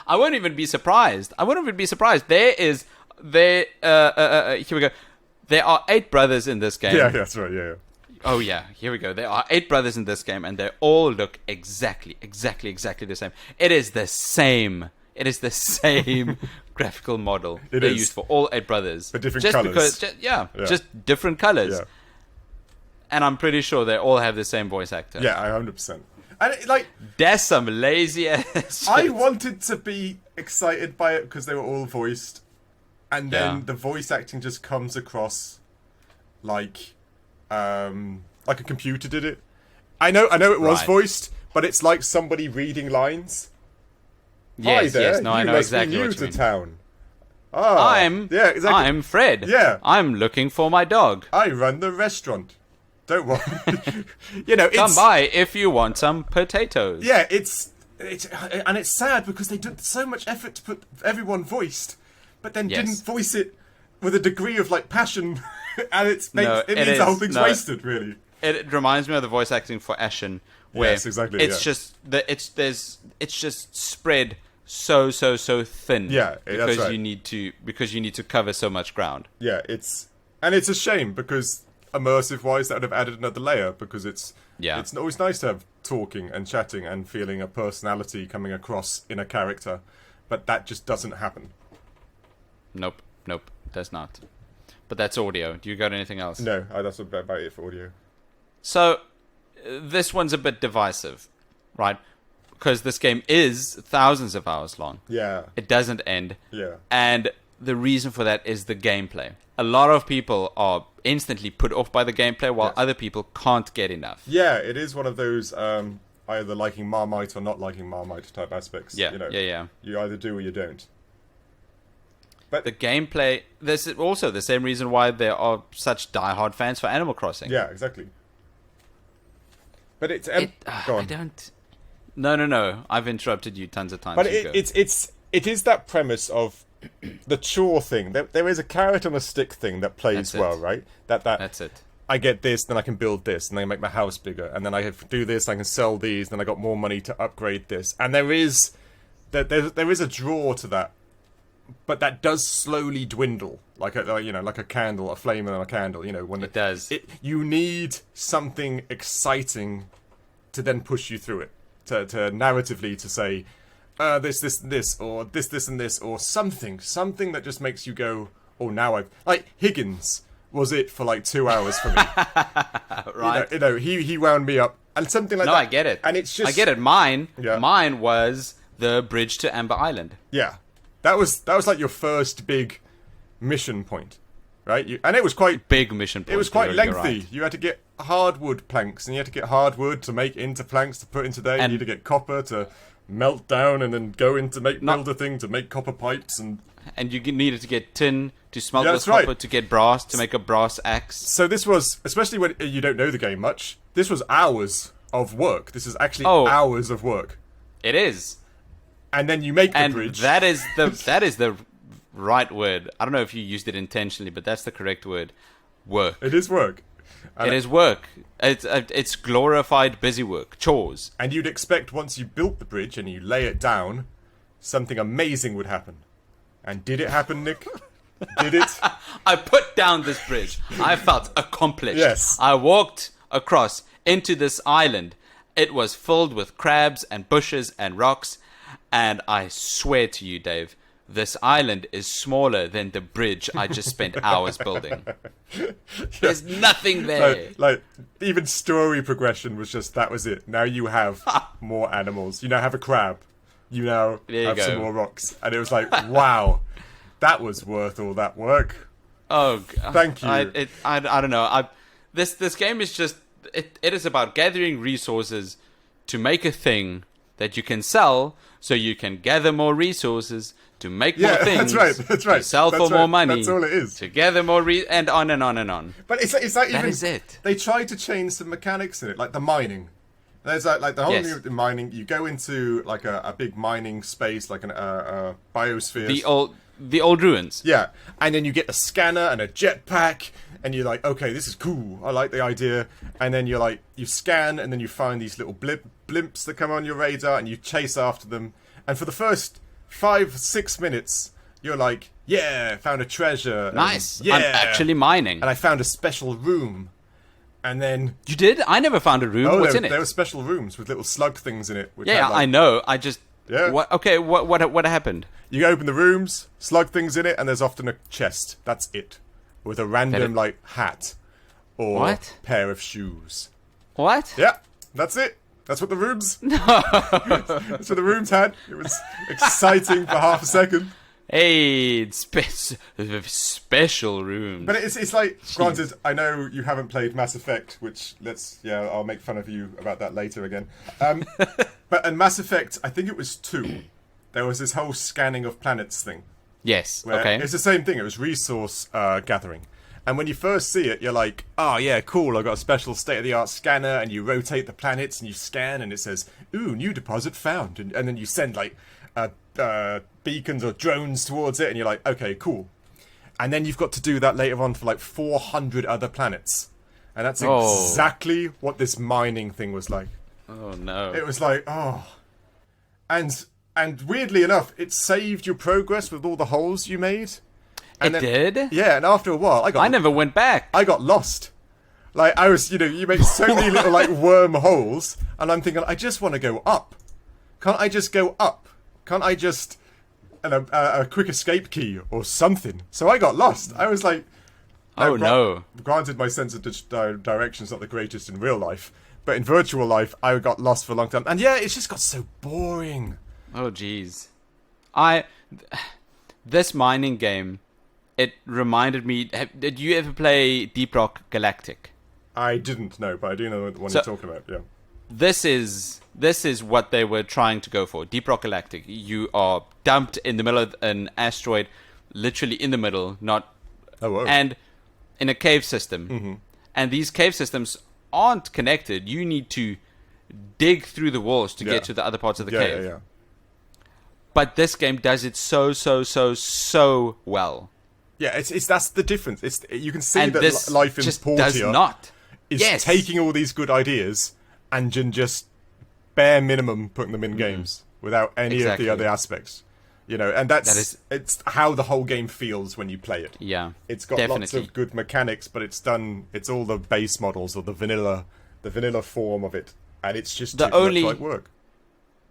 Speaker 1: even be surprised. Here we go. There are 8 brothers in this game.
Speaker 2: Yeah, that's right. Yeah.
Speaker 1: Oh yeah, here we go. There are 8 brothers in this game, and they all look exactly the same. It is the same graphical model they used for all 8 brothers.
Speaker 2: But different colours.
Speaker 1: Just different colours.
Speaker 2: Yeah.
Speaker 1: And I'm pretty sure they all have the same voice actor.
Speaker 2: Yeah, 100%. And
Speaker 1: that's some lazy ass shit.
Speaker 2: I wanted to be excited by it because they were all voiced, and then the voice acting just comes across like a computer did it. I know it was voiced, but it's like somebody reading lines.
Speaker 1: Yes,
Speaker 2: Hi there.
Speaker 1: Yes, no, I know exactly what you mean.
Speaker 2: Town.
Speaker 1: I'm Fred.
Speaker 2: Yeah.
Speaker 1: I'm looking for my dog.
Speaker 2: I run the restaurant. Don't worry.
Speaker 1: Come by if you want some potatoes.
Speaker 2: Yeah, it's sad because they did so much effort to put everyone voiced, but then didn't voice it with a degree of like passion, and it means the whole thing's wasted. Really,
Speaker 1: it reminds me of the voice acting for Ashen, where it's just spread so thin.
Speaker 2: Yeah,
Speaker 1: because
Speaker 2: that's right.
Speaker 1: you need to cover so much ground.
Speaker 2: Yeah, it's a shame because immersive wise that would have added another layer because it's always nice to have talking and chatting and feeling a personality coming across in a character, but that just doesn't happen.
Speaker 1: Nope, does not. But that's audio. Do you got anything else?
Speaker 2: No, that's about it for audio.
Speaker 1: So, this one's a bit divisive, right? Because this game is thousands of hours long.
Speaker 2: Yeah.
Speaker 1: It doesn't end.
Speaker 2: Yeah.
Speaker 1: And the reason for that is the gameplay. A lot of people are instantly put off by the gameplay, while other people can't get enough.
Speaker 2: Yeah, it is one of those either liking Marmite or not liking Marmite type aspects.
Speaker 1: Yeah,
Speaker 2: You either do or you don't. But
Speaker 1: the gameplay. This is also the same reason why there are such diehard fans for Animal Crossing.
Speaker 2: Yeah, exactly. But it's go on.
Speaker 1: I don't. No. I've interrupted you tons of times.
Speaker 2: But it is that premise of the chore thing. There is a carrot on a stick thing that plays well, right?
Speaker 1: That's it.
Speaker 2: I get this, then I can build this, and then I make my house bigger, and then I have to do this, I can sell these, then I got more money to upgrade this, and there is a draw to that, but that does slowly dwindle, like a candle, a flame on a candle. When
Speaker 1: it does.
Speaker 2: You need something exciting to then push you through it, to narratively to say, this, or this, and this, or something that just makes you go, oh, now like Higgins was it for like 2 hours for me.
Speaker 1: Right.
Speaker 2: He wound me up. And something like that.
Speaker 1: No, I get it.
Speaker 2: And it's just...
Speaker 1: I get it. Mine was the bridge to Amber Island.
Speaker 2: Yeah. That was like your first big mission point. Right? And it was quite...
Speaker 1: Big mission point.
Speaker 2: It was quite lengthy.
Speaker 1: Right.
Speaker 2: You had to get hardwood planks, and you had to get hardwood to make into planks to put into there. You need to get copper to melt down and then go in to build a thing to make copper pipes and
Speaker 1: you needed to get tin to smelt the copper to get brass to make a brass axe.
Speaker 2: So this was, especially when you don't know the game much, this was hours of work. This is actually hours of work.
Speaker 1: It is.
Speaker 2: And then you make the bridge.
Speaker 1: That is the right word. I don't know if you used it intentionally, but that's the correct word. Work.
Speaker 2: It is work.
Speaker 1: It is work. It's glorified busy work. Chores.
Speaker 2: And you'd expect once you built the bridge and you lay it down, something amazing would happen. And did it happen, Nick? Did it?
Speaker 1: I put down this bridge. I felt accomplished.
Speaker 2: Yes.
Speaker 1: I walked across into this island. It was filled with crabs and bushes and rocks. And I swear to you, Dave, this island is smaller than the bridge I just spent hours building. There's nothing there.
Speaker 2: Like, even story progression was just, that was it. Now you have more animals. You now have a crab. You now have some more rocks. And it was like, wow, that was worth all that work.
Speaker 1: Oh,
Speaker 2: thank you.
Speaker 1: I don't know. This game is just, it is about gathering resources to make a thing that you can sell, so you can gather more resources to make more things.
Speaker 2: That's right.
Speaker 1: To sell for more money.
Speaker 2: That's all it is.
Speaker 1: To gather more and on and on and on.
Speaker 2: But it's like even
Speaker 1: that is it.
Speaker 2: They tried to change some mechanics in it, like the mining. There's like the whole new mining. You go into like a big mining space, like a biosphere.
Speaker 1: The old ruins.
Speaker 2: Yeah, and then you get a scanner and a jetpack, and you're like, okay, this is cool. I like the idea. And then you're like, you scan, and then you find these little blimps that come on your radar, and you chase after them. And for the first 5-6 minutes, you're like, yeah, found a treasure.
Speaker 1: Nice.
Speaker 2: Yeah,
Speaker 1: I'm actually mining.
Speaker 2: And I found a special room. And then...
Speaker 1: You did? I never found a room. What's in it?
Speaker 2: There were special rooms with little slug things in it. Which
Speaker 1: I know. I just...
Speaker 2: Yeah.
Speaker 1: What happened?
Speaker 2: You open the rooms, slug things in it, and there's often a chest. That's it. With a random, hat. Or pair of shoes.
Speaker 1: What?
Speaker 2: Yeah, that's it. That's what the rooms... No. That's what the rooms had. It was exciting for half a second.
Speaker 1: Hey, it's special rooms.
Speaker 2: But it's like, granted, I know you haven't played Mass Effect, which I'll make fun of you about that later again. But in Mass Effect, I think it was 2, there was this whole scanning of planets thing.
Speaker 1: Yes, okay.
Speaker 2: It's the same thing, it was resource gathering. And when you first see it, you're like, oh yeah, cool, I've got a special state-of-the-art scanner, and you rotate the planets, and you scan, and it says, ooh, new deposit found. And then you send, beacons or drones towards it, and you're like, okay, cool. And then you've got to do that later on for 400 other planets. And that's exactly what this mining thing was like.
Speaker 1: Oh no.
Speaker 2: It was like, And weirdly enough, it saved your progress with all the holes you made. And
Speaker 1: it did?
Speaker 2: Yeah, and after a while,
Speaker 1: I never went back.
Speaker 2: I got lost. I was, you make so many little, worm holes, and I'm thinking, I just want to go up. Can't I just go up? Can't I just... a quick escape key or something? So I got lost. I was like...
Speaker 1: no.
Speaker 2: Granted, my sense of direction is not the greatest in real life, but in virtual life, I got lost for a long time. And yeah, it's just got so boring.
Speaker 1: Oh, jeez. This mining game, it reminded me... Did you ever play Deep Rock Galactic?
Speaker 2: I didn't know, but I do know the one you're talking about, yeah.
Speaker 1: This is what they were trying to go for. Deep Rock Galactic. You are dumped in the middle of an asteroid. literally in the middle, not
Speaker 2: whoa.
Speaker 1: and in a cave system. And these cave systems aren't connected. You need to dig through the walls to get to the other parts of the cave.
Speaker 2: Yeah.
Speaker 1: But this game does it so well.
Speaker 2: Yeah, that's the difference. You can see
Speaker 1: And
Speaker 2: that
Speaker 1: this
Speaker 2: life in
Speaker 1: just
Speaker 2: Portia
Speaker 1: does not.
Speaker 2: is taking all these good ideas and just bare minimum putting them in games without any of the other aspects. You know, and it's how the whole game feels when you play it.
Speaker 1: Yeah,
Speaker 2: it's got lots of good mechanics, but it's all the base models or the vanilla form of it, and it's just too much like work.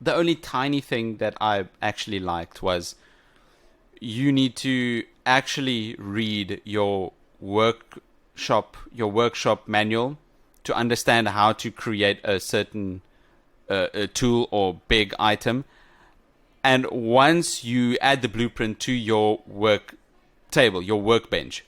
Speaker 1: The only tiny thing that I actually liked was you need to actually read your workshop manual to understand how to create a certain a tool or big item. And once you add the blueprint to your work table, your workbench,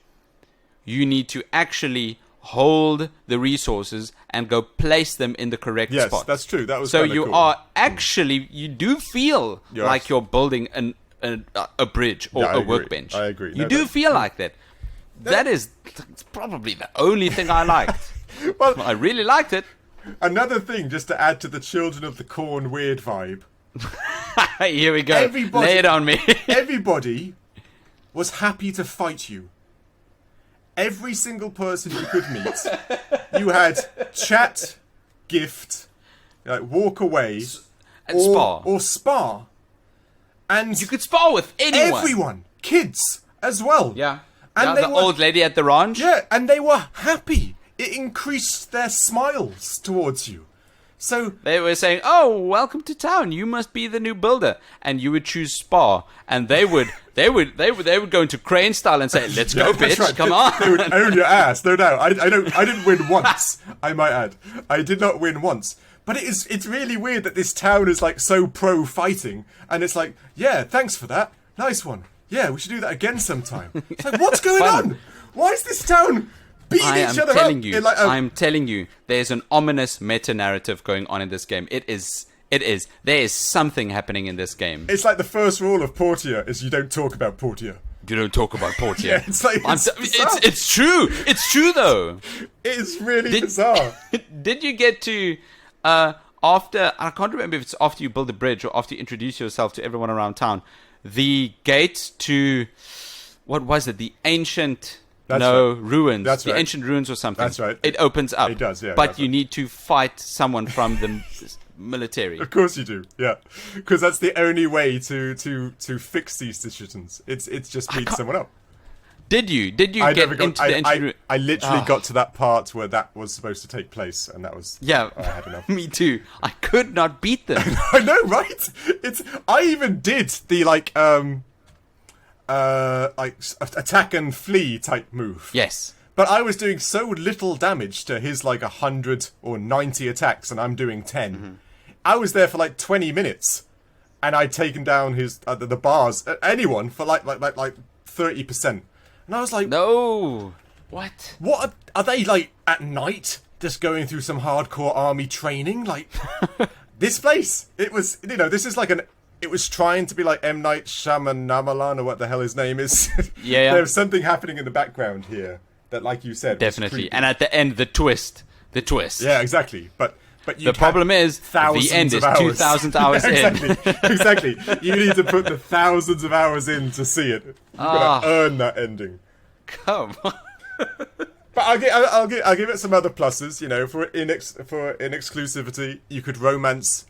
Speaker 1: you need to actually hold the resources and go place them in the correct spot.
Speaker 2: Yes, that's true. That was
Speaker 1: so you
Speaker 2: cool.
Speaker 1: are actually, you do feel like you're building a bridge or a workbench.
Speaker 2: I agree.
Speaker 1: You do feel like that. That is probably the only thing I liked. Well, I really liked it.
Speaker 2: Another thing, just to add to the Children of the Corn weird vibe.
Speaker 1: Here we go. Lay it on me.
Speaker 2: Everybody was happy to fight you. Every single person you could meet, you had chat, gift, walk away, or spar. And
Speaker 1: you could spar with anyone.
Speaker 2: Everyone. Kids as well.
Speaker 1: Yeah. And the old lady at the ranch.
Speaker 2: Yeah, and they were happy. It increased their smiles towards you. So
Speaker 1: they were saying, "Oh, welcome to town. You must be the new builder." And you would choose Spar, and they would go into Crane style and say, "Let's go, bitch!
Speaker 2: Right.
Speaker 1: Come on!"
Speaker 2: They would own your ass. No doubt. I didn't win once. I might add, I did not win once. But it's really weird that this town is like so pro fighting, and it's like, yeah, thanks for that, nice one. Yeah, we should do that again sometime. It's like, what's going on? Why is this town beating each other up?
Speaker 1: I'm telling you, there's an ominous meta-narrative going on in this game. It is. There is something happening in this game.
Speaker 2: It's like the first rule of Portia is you don't talk about Portia.
Speaker 1: You don't talk about Portia.
Speaker 2: Yeah, it's like
Speaker 1: it's true. It's true though.
Speaker 2: It is really bizarre.
Speaker 1: Did you get to after? I can't remember if it's after you build a bridge or after you introduce yourself to everyone around town. The gate to what was it? The ancient. Ruins.
Speaker 2: That's
Speaker 1: the ancient ruins or something.
Speaker 2: That's right.
Speaker 1: It opens up.
Speaker 2: It does, yeah.
Speaker 1: But you need to fight someone from the military.
Speaker 2: Of course you do, yeah. Because that's the only way to fix these decisions. It's just beat someone up.
Speaker 1: Did you get into the ancient ruins?
Speaker 2: I literally got to that part where that was supposed to take place, and that was...
Speaker 1: Yeah,
Speaker 2: I had enough.
Speaker 1: Me too. I could not beat them.
Speaker 2: I know, right? I even did the, attack and flee type move.
Speaker 1: Yes.
Speaker 2: But I was doing so little damage to his 100 or 90 attacks, and I'm doing 10. Mm-hmm. I was there for 20 minutes, and I'd taken down his the bars, anyone for 30%. And I was like,
Speaker 1: no, what?
Speaker 2: What are they at night, just going through some hardcore army training? This place, it was this is it was trying to be like M. Night Shyamalan or what the hell his name is.
Speaker 1: Yeah.
Speaker 2: There's something happening in the background here that, like you said,
Speaker 1: definitely. And at the end, the twist.
Speaker 2: Yeah, exactly. But
Speaker 1: the problem is the end is 2,000 hours
Speaker 2: exactly,
Speaker 1: in.
Speaker 2: Exactly. You need to put the thousands of hours in to see it. You've got to earn that ending.
Speaker 1: Come on.
Speaker 2: But I'll give it some other pluses. For inexclusivity, you could romance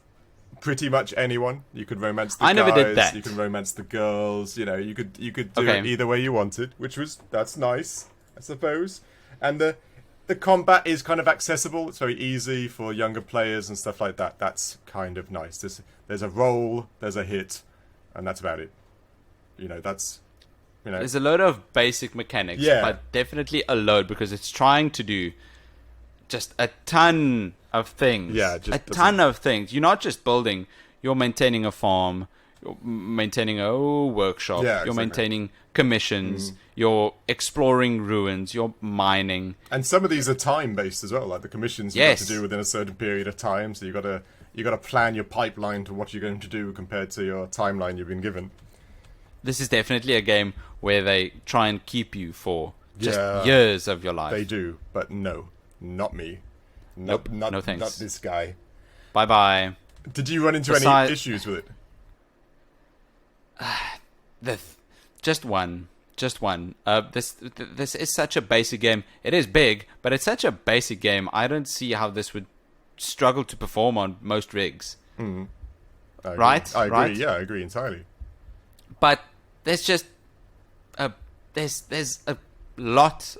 Speaker 2: pretty much anyone. You could romance the guys. I never did that. You can romance the girls. You could do it either way you wanted, that's nice, I suppose. And the combat is kind of accessible. It's very easy for younger players and stuff like that. That's kind of nice. There's a roll, there's a hit, and that's about it. There's
Speaker 1: a load of basic mechanics, but definitely a load because it's trying to do just a ton of things.
Speaker 2: Yeah,
Speaker 1: a ton of things. You're not just building. You're maintaining a farm. You're maintaining a workshop.
Speaker 2: Yeah,
Speaker 1: you're maintaining commissions. You're exploring ruins. You're mining.
Speaker 2: And some of these are time-based as well. Like the commissions you have to do within a certain period of time. So you got to plan your pipeline to what you're going to do compared to your timeline you've been given.
Speaker 1: this is definitely a game where they try and keep you for just years of your life.
Speaker 2: They do, but no, not me.
Speaker 1: Nope,
Speaker 2: not,
Speaker 1: no thanks.
Speaker 2: Not this guy.
Speaker 1: Bye-bye.
Speaker 2: Did you run into any issues with it?
Speaker 1: Just one. This is such a basic game. It is big, but it's such a basic game. I don't see how this would struggle to perform on most rigs. Right?
Speaker 2: I agree.
Speaker 1: Right?
Speaker 2: Yeah, I agree entirely.
Speaker 1: But there's just there's a lot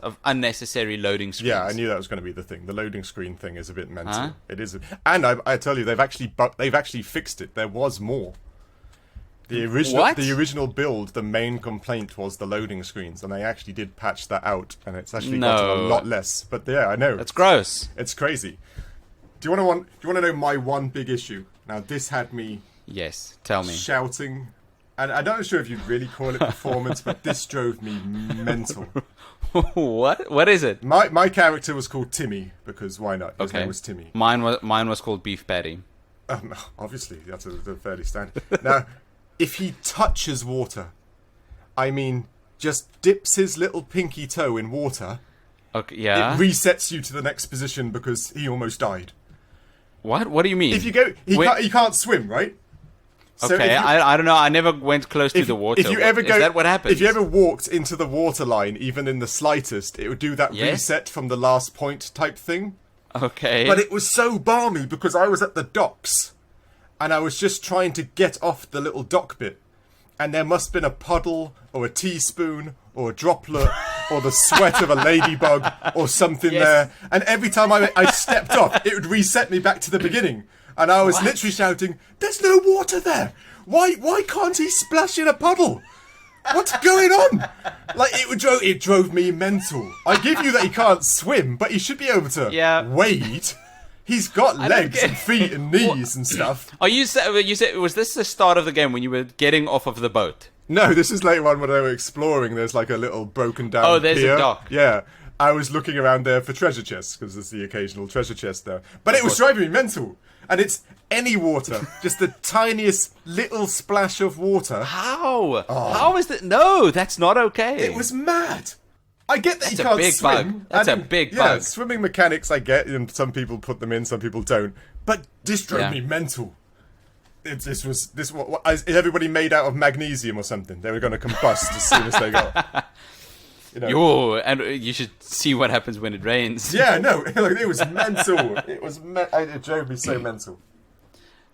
Speaker 1: of unnecessary loading screens.
Speaker 2: Yeah, I knew that was going to be the thing. The loading screen thing is a bit mental. Huh? It is, and I tell you, they've actually fixed it. There was more. The original build, the main complaint was the loading screens, and they actually did patch that out, and it's actually gotten a lot less. But yeah, I know.
Speaker 1: That's gross.
Speaker 2: It's crazy. Do you want to know my one big issue? Now, this had me.
Speaker 1: Yes, tell me.
Speaker 2: Shouting. And I'm not sure if you'd really call it performance, but this drove me mental.
Speaker 1: What? What is it?
Speaker 2: My character was called Timmy, because why not? His name was Timmy.
Speaker 1: Mine was called Beef Patty.
Speaker 2: Obviously, that's a fairly standard. Now, if he touches water, I mean, just dips his little pinky toe in water,
Speaker 1: okay, yeah,
Speaker 2: it resets you to the next position because he almost died.
Speaker 1: What? What do you mean?
Speaker 2: If you go, he can't swim, right?
Speaker 1: So okay, I don't know. I never went close to the water.
Speaker 2: If you ever
Speaker 1: is that what happens?
Speaker 2: If you ever walked into the water line, even in the slightest, it would do that reset from the last point type thing.
Speaker 1: Okay.
Speaker 2: But it was so balmy because I was at the docks, and I was just trying to get off the little dock bit, and there must have been a puddle or a teaspoon or a droplet or the sweat of a ladybug or something there. And every time I stepped off, it would reset me back to the beginning. And I was literally shouting, "There's no water there! Why can't he splash in a puddle? What's going on?" Like, it drove me mental. I give you that he can't swim, but he should be able to wade. He's got legs and feet and knees and stuff.
Speaker 1: Oh, you said was this the start of the game when you were getting off of the boat?
Speaker 2: No, this is later on when they were exploring. There's like a little broken down
Speaker 1: Oh, there's
Speaker 2: pier.
Speaker 1: a dock.
Speaker 2: Yeah. I was looking around there for treasure chests, because there's the occasional treasure chest there. But it was driving me mental. And it's any water. Just the tiniest little splash of water.
Speaker 1: How? Oh. How is that? No, that's not okay.
Speaker 2: It was mad. I get that you can't swim.
Speaker 1: That's a big bug.
Speaker 2: Yeah, swimming mechanics I get, and some people put them in, some people don't. But this drove me mental. Is everybody made out of magnesium or something? They were going to combust as soon as they got.
Speaker 1: And you should see what happens when it rains.
Speaker 2: Yeah, no, it was mental. It drove me so mental.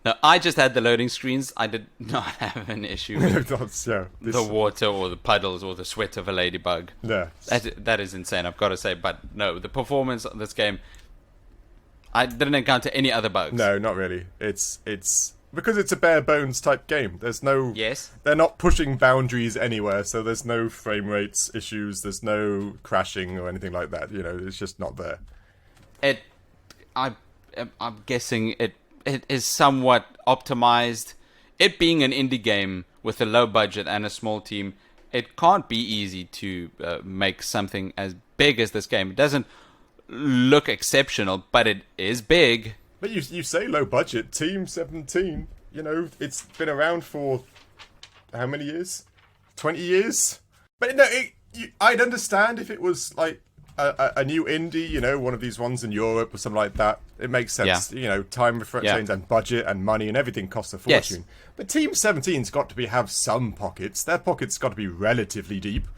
Speaker 1: No, I just had the loading screens. I did not have an issue with the water or the puddles or the sweat of a ladybug.
Speaker 2: Yeah,
Speaker 1: that is insane, I've got to say. But no, the performance of this game, I didn't encounter any other bugs.
Speaker 2: No, not really. It's because it's a bare bones type game. There's no.
Speaker 1: Yes.
Speaker 2: They're not pushing boundaries anywhere, so there's no frame rates issues. There's no crashing or anything like that. It's just not there.
Speaker 1: I'm guessing it is somewhat optimized. It being an indie game with a low budget and a small team, it can't be easy to make something as big as this game. It doesn't look exceptional, but it is big.
Speaker 2: But you say low budget, Team 17, it's been around for how many years? 20 years? But no, I'd understand if it was like a new indie, one of these ones in Europe or something like that. It makes sense. Time restraints and budget and money and everything costs a fortune. Yes. But Team 17's got to have some pockets. Their pockets got to be relatively deep.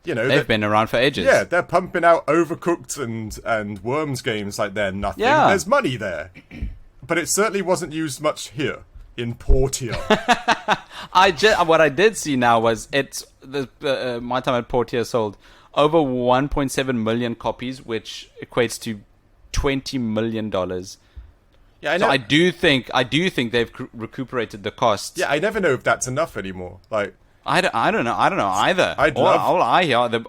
Speaker 1: They've been around for ages.
Speaker 2: Yeah, they're pumping out Overcooked and Worms games like they're nothing. Yeah. There's money there. But it certainly wasn't used much here in Portia.
Speaker 1: What I did see now was My Time at Portia sold over 1.7 million copies, which equates to $20 million. Yeah, I know. So I do think they've recuperated the costs.
Speaker 2: Yeah, I never know if that's enough anymore. Like,
Speaker 1: I don't know either. All I hear are the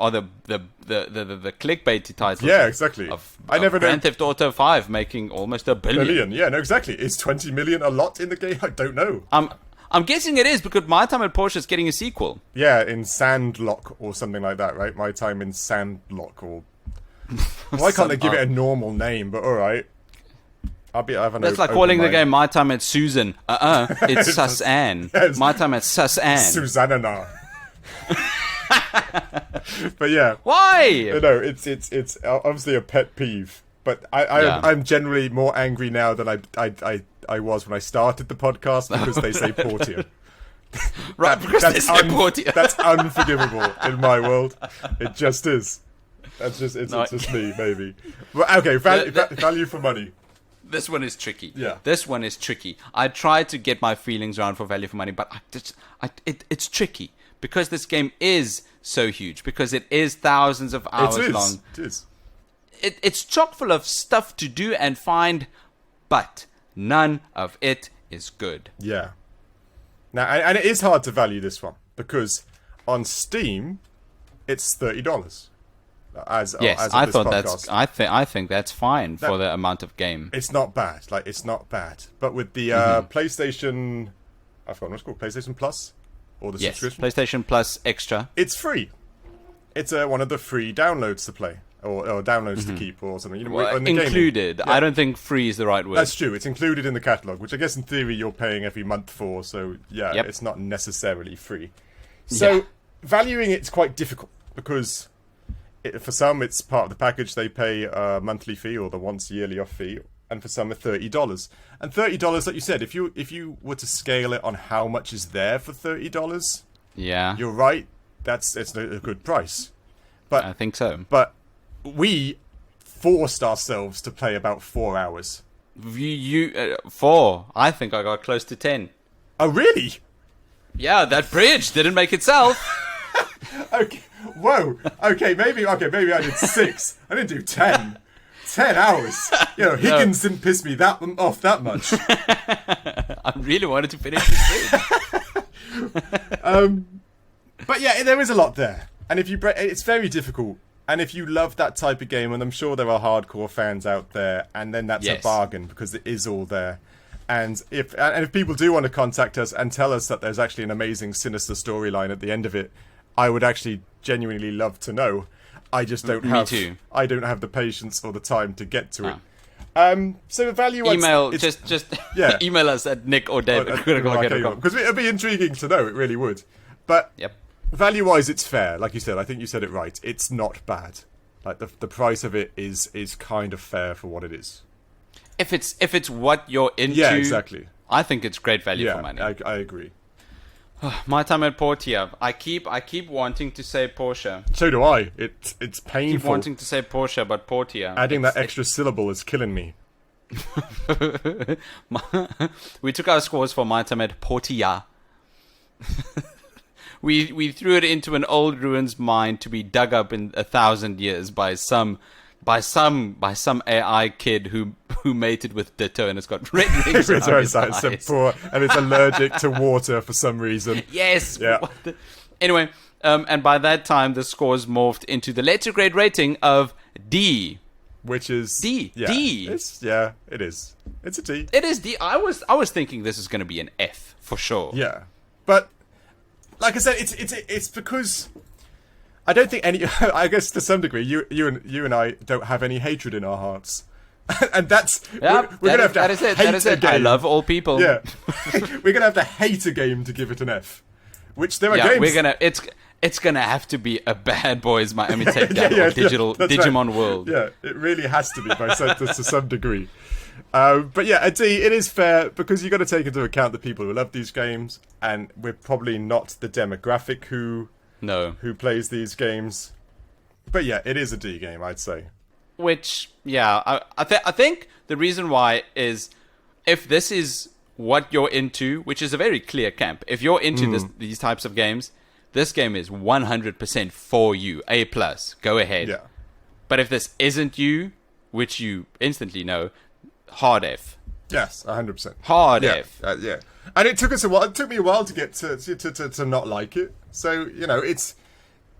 Speaker 1: clickbaity titles.
Speaker 2: Yeah, exactly.
Speaker 1: I never know. Grand Theft Auto 5 making almost $1 billion.
Speaker 2: Yeah, no, exactly. Is 20 million a lot in the game? I don't know.
Speaker 1: I'm guessing it is because My Time at Portia is getting a sequel.
Speaker 2: Yeah, in Sandlock or something like that, right? My Time in Sandlock or. Why can't they give it a normal name? But all right.
Speaker 1: That's like calling the game My Time at Susan. It's Susan.
Speaker 2: Yes.
Speaker 1: My Time at Susan.
Speaker 2: Susanna. But yeah.
Speaker 1: Why?
Speaker 2: It's obviously a pet peeve. But I'm generally more angry now than I was when I started the podcast because they say Portia.
Speaker 1: Right, because they say Portia.
Speaker 2: That's unforgivable in my world. It just is. It's just me, maybe. Well, okay, value for money.
Speaker 1: This one is tricky.
Speaker 2: Yeah.
Speaker 1: This one is tricky. I tried to get my feelings around for value for money, but it's tricky because this game is so huge, because it is thousands of hours long.
Speaker 2: It is.
Speaker 1: It's chock full of stuff to do and find, but none of it is good.
Speaker 2: Yeah. Now, and it is hard to value this one because on Steam, it's $30. I
Speaker 1: think that's fine for the amount of game.
Speaker 2: It's not bad. It's not bad. But with the PlayStation, I've forgotten what's it called, PlayStation Plus, or the subscription,
Speaker 1: PlayStation Plus Extra.
Speaker 2: It's free. It's one of the free downloads to play. Or downloads to keep, or something.
Speaker 1: Included. I don't think free is the right word.
Speaker 2: That's true. It's included in the catalogue, which I guess in theory you're paying every month for. So it's not necessarily free. So valuing it's quite difficult because for some it's part of the package. They pay a monthly fee or the once yearly off fee, and for some $30. And $30, like you said, if you were to scale it on how much is there for $30, you're right. It's a good price. But
Speaker 1: I think so.
Speaker 2: But we forced ourselves to play about 4 hours.
Speaker 1: You 4? I think I got close to 10.
Speaker 2: Oh, really?
Speaker 1: Yeah, that bridge didn't make itself.
Speaker 2: Okay. Whoa. Okay, maybe I did 6. I didn't do 10. 10 hours. Higgins didn't piss me off that much.
Speaker 1: I really wanted to finish this bridge.
Speaker 2: But yeah, there is a lot there, and it's very difficult. And if you love that type of game, and I'm sure there are hardcore fans out there, and then that's a bargain because it is all there. And if people do want to contact us and tell us that there's actually an amazing, sinister storyline at the end of it, I would actually genuinely love to know. I just don't have. Me too. I don't have the patience or the time to get to it. So value
Speaker 1: email just email us at Nick or Dave
Speaker 2: because it would be intriguing to know. It really would. But value-wise, it's fair. Like you said, I think you said it right. It's not bad. Like the price of it is kind of fair for what it is.
Speaker 1: If it's what you're into,
Speaker 2: yeah, exactly.
Speaker 1: I think it's great value for money.
Speaker 2: I agree.
Speaker 1: My Time at Portia. I keep wanting to say Portia.
Speaker 2: So do I. It's painful.
Speaker 1: I keep wanting to say Portia, but Portia.
Speaker 2: Adding that extra syllable is killing me.
Speaker 1: We took our scores for My Time at Portia. We threw it into an old ruins mine to be dug up in 1,000 years by some AI kid who mated with Ditto and has got red rings around his eyes.
Speaker 2: And it's allergic to water for some reason.
Speaker 1: Yes.
Speaker 2: Yeah.
Speaker 1: Anyway, and by that time the scores morphed into the letter grade rating of D.
Speaker 2: Which is
Speaker 1: D.
Speaker 2: Yeah,
Speaker 1: D.
Speaker 2: It is. It's a D.
Speaker 1: It is D. I was thinking this is going to be an F for sure.
Speaker 2: Yeah, but like I said, it's because I don't think any. I guess to some degree, you and I don't have any hatred in our hearts, and that's we're gonna have to hate a game.
Speaker 1: I love all people.
Speaker 2: Yeah, we're gonna have to hate a game to give it an F. Which there are games.
Speaker 1: It's gonna have to be a Bad Boys Miami Takedown or Digimon
Speaker 2: right.
Speaker 1: World.
Speaker 2: Yeah, it really has to be to some degree. But yeah, a D, it is fair because you've got to take into account the people who love these games, and we're probably not the demographic who plays these games. But yeah, it is a D game, I'd say.
Speaker 1: Which, yeah, I think the reason why is if this is what you're into, which is a very clear camp. If you're into these types of games, this game is 100% for you. A+. Go ahead.
Speaker 2: Yeah.
Speaker 1: But if this isn't you, which you instantly know, hard F.
Speaker 2: Yes, 100%.
Speaker 1: Hard F.
Speaker 2: Yeah. And it took us a while. It took me a while to get to not like it. So,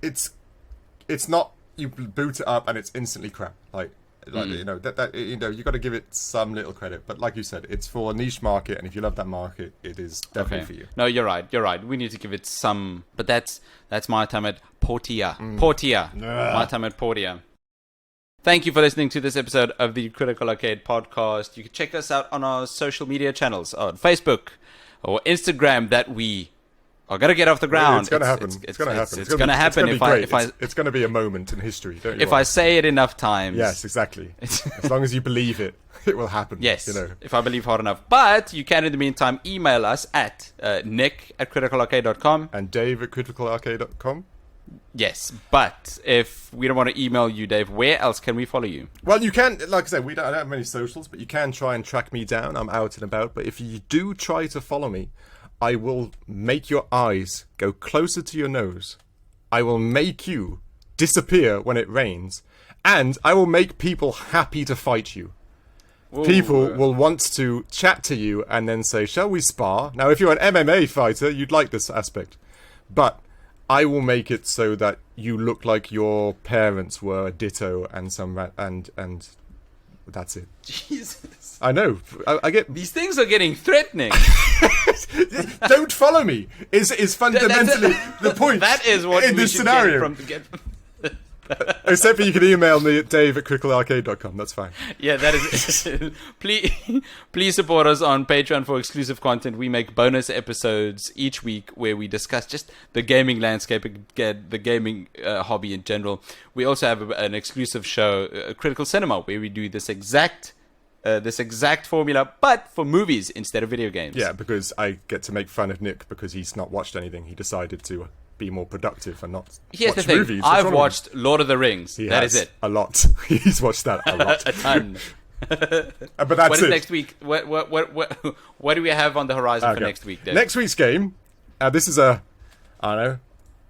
Speaker 2: it's not you boot it up and it's instantly crap. Like you got to give it some little credit. But like you said, it's for a niche market, and if you love that market, it is definitely for you.
Speaker 1: No, you're right. We need to give it some. But that's My Time at Portia. Portia. My Time at Portia. Thank you for listening to this episode of the Critical Arcade podcast. You can check us out on our social media channels on Facebook or Instagram that we are going to get off the ground.
Speaker 2: It's going to happen. It's going to happen.
Speaker 1: It's going to happen
Speaker 2: it's going to be a moment in history, don't you?
Speaker 1: If I say it enough times.
Speaker 2: Yes, exactly. As long as you believe it, it will happen.
Speaker 1: Yes,
Speaker 2: you know.
Speaker 1: If I believe hard enough. But you can, in the meantime, email us at nick@criticalarcade.com.
Speaker 2: And dave@criticalarcade.com.
Speaker 1: Yes, but if we don't want to email you, Dave, where else can we follow you?
Speaker 2: Well, you can, like I said, I don't have many socials, but you can try and track me down. I'm out and about. But if you do try to follow me, I will make your eyes go closer to your nose. I will make you disappear when it rains. And I will make people happy to fight you. Ooh. People will want to chat to you and then say, shall we spar? Now, if you're an MMA fighter, you'd like this aspect. But I will make it so that you look like your parents were a ditto and and that's it.
Speaker 1: Jesus.
Speaker 2: I know. I get
Speaker 1: these things are getting threatening.
Speaker 2: Don't follow me. Is fundamentally the point.
Speaker 1: That is what
Speaker 2: in
Speaker 1: we
Speaker 2: this
Speaker 1: should
Speaker 2: scenario.
Speaker 1: Get
Speaker 2: Except for you can email me at dave@criticalarcade.com. That's fine.
Speaker 1: Yeah, that is. Please support us on Patreon for exclusive content. We make bonus episodes each week where we discuss just the gaming landscape, the gaming hobby in general. We also have an exclusive show, Critical Cinema, where we do this exact formula, but for movies instead of video games.
Speaker 2: Yeah, because I get to make fun of Nick because he's not watched anything. He decided to be more productive and not
Speaker 1: Here's
Speaker 2: watch
Speaker 1: the thing.
Speaker 2: movies.
Speaker 1: I've watched Lord of the Rings. That is it.
Speaker 2: A lot. He's watched that a lot.
Speaker 1: A ton.
Speaker 2: But that's
Speaker 1: what is
Speaker 2: it.
Speaker 1: Next week? What do we have on the horizon for next week, Dave?
Speaker 2: Next week's game. This is I don't know.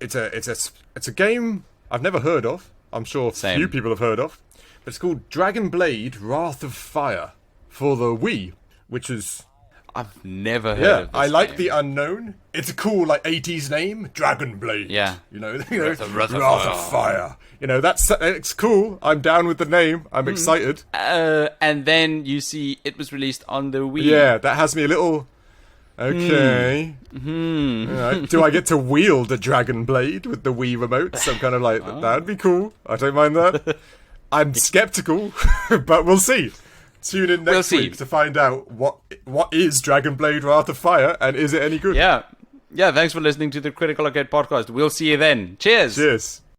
Speaker 2: It's a game I've never heard of. I'm sure few people have heard of. But it's called Dragon Blade: Wrath of Fire for the Wii, which is.
Speaker 1: I've never heard of this
Speaker 2: I like
Speaker 1: game.
Speaker 2: the unknown. It's a cool, 80s name. Dragon Blade.
Speaker 1: Yeah.
Speaker 2: You know,
Speaker 1: Wrath
Speaker 2: of Fire. You know, it's cool. I'm down with the name. I'm excited.
Speaker 1: And then you see it was released on the Wii.
Speaker 2: Yeah, that has me a little. Okay. Do I get to wield a Dragon Blade with the Wii remote? So I'm kind of like, that'd be cool. I don't mind that. I'm skeptical, but we'll see. Tune in next week to find out what is Dragon Blade Wrath of Fire and is it any good?
Speaker 1: Yeah. Thanks for listening to the Critical Arcade podcast. We'll see you then. Cheers.
Speaker 2: Cheers.